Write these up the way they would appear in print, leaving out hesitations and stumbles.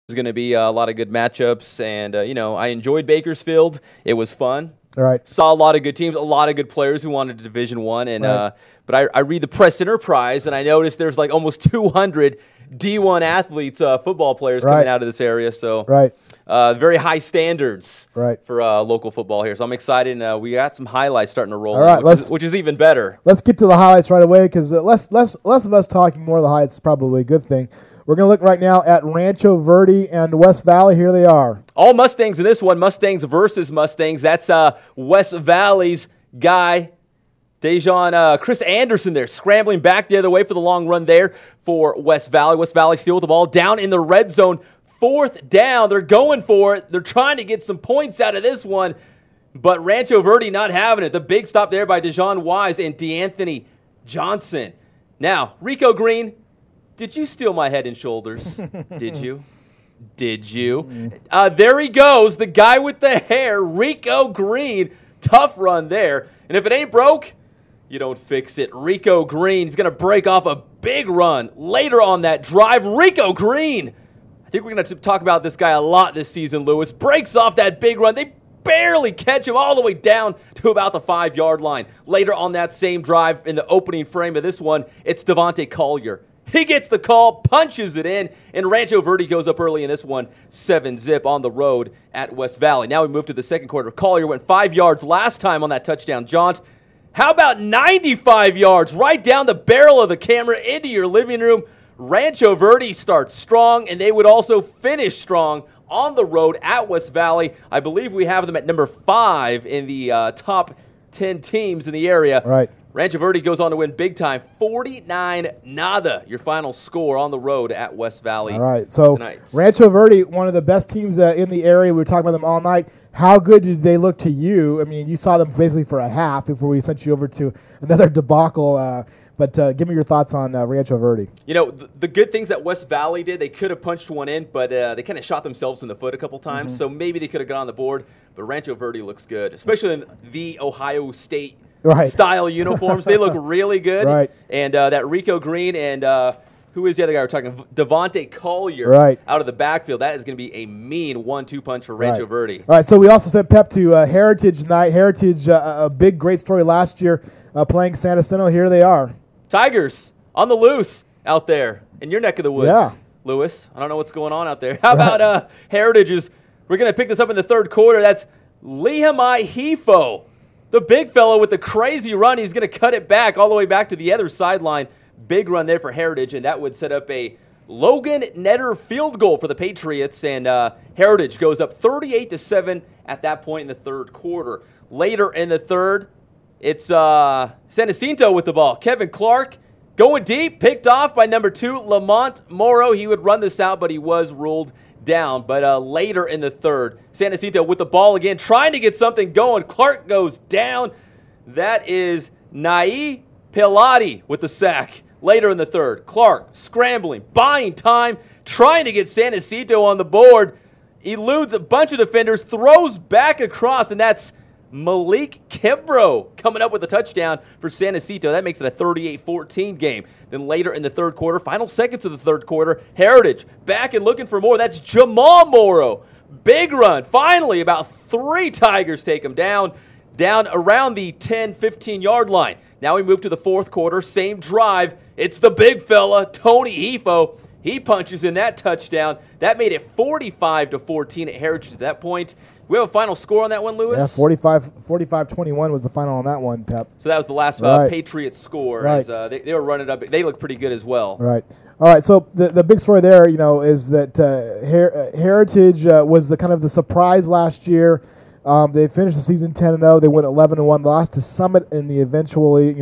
There's going to be a lot of good matchups, and I enjoyed Bakersfield. It was fun. All right. Saw a lot of good teams, a lot of good players who wanted to Division I, and right. But I read the Press Enterprise, and I noticed there's like almost 200 D1 athletes, football players coming out of this area. So very high standards for local football here. So I'm excited, and we got some highlights starting to roll, All right, which is even better. Let's get to the highlights right away, because less of us talking, more of the highlights is probably a good thing. We're going to look right now at Rancho Verde and West Valley. Here they are. All Mustangs in this one. Mustangs versus Mustangs. That's West Valley's guy, Chris Anderson there, scrambling back the other way for the long run there for West Valley. West Valley still with the ball down in the red zone. 4th down. They're going for it. They're trying to get some points out of this one, but Rancho Verde not having it. The big stop there by Dejon Wise and DeAnthony Johnson. Now, Rico Green, did you steal my Head and Shoulders? Did you? Did you? There he goes, the guy with the hair, Rico Green. Tough run there. And if it ain't broke, you don't fix it. Rico Green is going to break off a big run later on that drive. Rico Green. I think we're going to talk about this guy a lot this season, Lewis. Breaks off that big run. They barely catch him all the way down to about the 5-yard line. Later on that same drive, in the opening frame of this one, it's Devontae Collier. He gets the call, punches it in, and Rancho Verde goes up early in this one, 7-zip on the road at West Valley. Now we move to the second quarter. Collier went 5 yards last time on that touchdown jaunt. How about 95 yards right down the barrel of the camera into your living room? Rancho Verde starts strong, and they would also finish strong on the road at West Valley. I believe we have them at number 5 in the top 10 teams in the area. Right. Rancho Verde goes on to win big time, 49-0, your final score on the road at West Valley. All right, so tonight. Rancho Verde, one of the best teams in the area. We were talking about them all night. How good did they look to you? I mean, you saw them basically for a half before we sent you over to another debacle. But give me your thoughts on Rancho Verde. You know, the good things that West Valley did, they could have punched one in, but they kind of shot themselves in the foot a couple times, so maybe they could have got on the board. But Rancho Verde looks good, especially in the Ohio State style uniforms. They look really good. Right. And that Rico Green and who is the other guy we're talking? Devontae Collier out of the backfield. That is going to be a mean 1-2 punch for Rancho Verde. All right, so we also sent Pep to Heritage night. Heritage, a big, great story last year, playing San Jacinto. Here they are. Tigers on the loose out there in your neck of the woods, Lewis. I don't know what's going on out there. How about Heritage's? We're going to pick this up in the third quarter. That's Lehami Hefo, the big fellow with the crazy run. He's going to cut it back all the way back to the other sideline. Big run there for Heritage, and that would set up a Logan Netter field goal for the Patriots, and Heritage goes up 38-7 at that point in the third quarter. Later in the third, it's San Jacinto with the ball. Kevin Clark going deep, picked off by number 2, Lamont Morrow. He would run this out, but he was ruled down. But later in the third, San Jacinto with the ball again, trying to get something going. Clark goes down. That is Nai Pilati with the sack. Later in the third, Clark scrambling, buying time, trying to get San Jacinto on the board. Eludes a bunch of defenders, throws back across, and that's Malik Kimbrough coming up with a touchdown for San Jacinto. That makes it a 38-14 game. Then later in the third quarter, final seconds of the third quarter, Heritage back and looking for more. That's Jamal Morrow. Big run. Finally, about 3 Tigers take him down around the 10, 15-yard line. Now we move to the fourth quarter, same drive. It's the big fella, Tony Hefo. He punches in that touchdown. That made it 45-14 at Heritage at that point. We have a final score on that one, Lewis? Yeah, 45-21 was the final on that one, Pep. So that was the last Patriots score. As, they were running up. They look pretty good as well. Right. All right, so the big story there, is that Heritage was the kind of the surprise last year. They finished the season 10-0. They went 11-1. Lost to Summit in the eventual team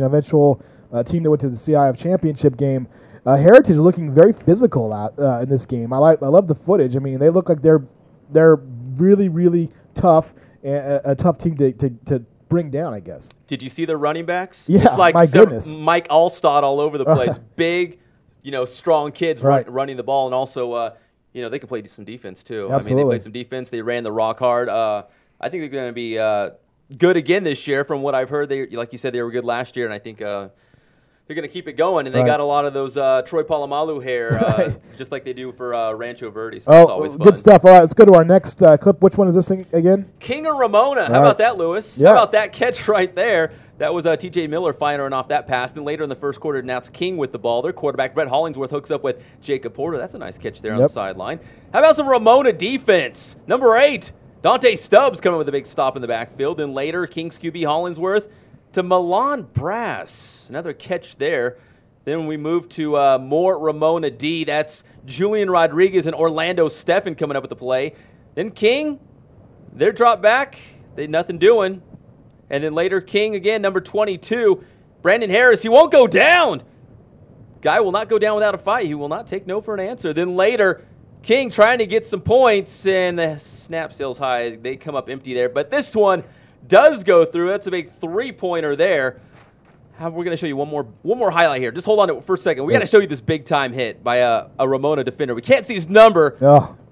that went to the CIF championship game. Heritage is looking very physical in this game. I love the footage. I mean, they look like they're really, really tough, a tough team to bring down, I guess. Did you see their running backs? Yeah, it's like my goodness. Mike Allstott all over the place. Big, strong kids running the ball, and also, they can play some defense too. Absolutely. I mean, they played some defense. They ran the rock hard. I think they're going to be good again this year. From what I've heard, like you said, they were good last year, and I think they're going to keep it going, and they got a lot of those Troy Polamalu hair, just like they do for Rancho Verde. So that's always fun. Good stuff. All right, let's go to our next clip. Which one is this thing again? King of Ramona. How about that, Lewis? How about that catch right there? That was T.J. Miller firing off that pass. Then later in the first quarter, now it's King with the ball. Their quarterback, Brett Hollingsworth, hooks up with Jacob Porter. That's a nice catch there on the sideline. How about some Ramona defense? Number 8, Dante Stubbs coming with a big stop in the backfield. Then later, King's QB Hollingsworth to Milan Brass. Another catch there. Then we move to more Ramona D. That's Julian Rodriguez and Orlando Steffen coming up with the play. Then King, they're dropped back. They nothing doing. And then later, King again, number 22, Brandon Harris. He won't go down. Guy will not go down without a fight. He will not take no for an answer. Then later, King trying to get some points, and the snap sails high. They come up empty there. But this one does go through. That's a big 3-pointer there. We're going to show you one more highlight here. Just hold on to it for a second. We got to show you this big-time hit by a Ramona defender. We can't see his number,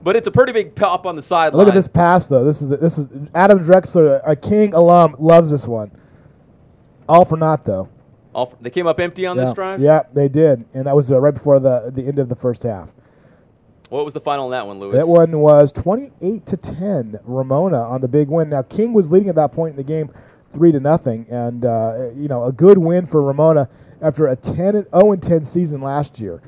but it's a pretty big pop on the sideline. Look at this pass, though. This is Adam Drexler, a King alum, loves this one. All for naught, though. They came up empty on this drive? Yeah, they did, and that was right before the end of the first half. What was the final on that one, Lewis? That one was 28-10, Ramona on the big win. Now, King was leading at that point in the game 3-0, and a good win for Ramona after a 0-10 season last year.